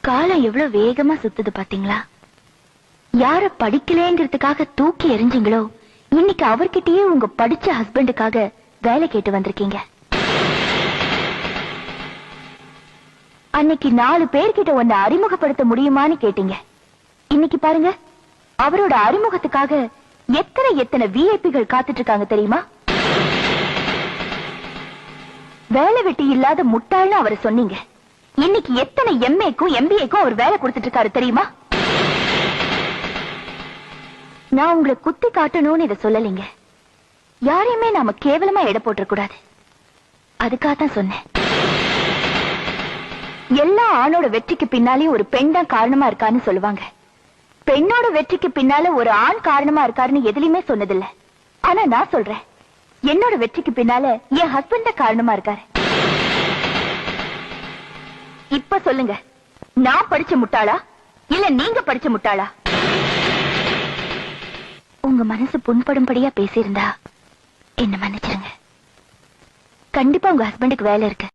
காலம் எவ்வளவு வேகமா சுத்துது பாத்தீங்களா? யார படிக்கலேங்கிறதுக்காக தூக்கி எறிஞ்சிங்களோ இன்னைக்கு அவர்கிட்டயே உங்க படிச்ச ஹஸ்பண்டுக்காக வேலை கேட்டு வந்திருக்கீங்க. அன்னைக்கு 4 பேர்கிட்ட உன்னை அறிமுகப்படுத்த முடியுமான்னு கேட்டீங்க. இன்னைக்கு பாருங்க, அவரோட அறிமுகத்துக்காக எத்தனை விஐபிகள் காத்துட்டு இருக்காங்க தெரியுமா? வேலை வெட்டி இல்லாத முட்டாள்னு அவரை சொன்னீங்க. இன்னைக்கு எத்தனை எம்ஏக்கும் எம்பிஏக்கும் அவர் வேலை கொடுத்துட்டு இருக்காரு தெரியுமா? நான் உங்களை குத்தி காட்டணும்னு இதை சொல்லலைங்க. யாரையுமே நாம கேவலமா எடை போட்டுற கூடாது. அதுக்காகத்தான் சொன்னேன். எல்லா ஆணோட வெற்றிக்கு பின்னாலே ஒரு பெண் தான் காரணமா இருக்கான்னு சொல்லுவாங்க. பெண்ணோட வெற்றிக்கு பின்னால ஒரு ஆண் காரணமா இருக்காருன்னு எதுலயுமே சொன்னதில்லை. ஆனா நான் சொல்றேன், என்னோட வெற்றிக்கு பின்னால என் ஹஸ்பண்ட் தான் காரணமா இருக்காரு. இப்ப சொல்லுங்க, நான் படிச்ச முட்டாளா இல்ல நீங்க படிச்ச முட்டாளா? உங்க மனசு புண்படும்படியா பேசியிருந்தா என்ன மன்னிச்சிருங்க. கண்டிப்பா உங்க ஹஸ்பண்டுக்கு வேலை இருக்கு.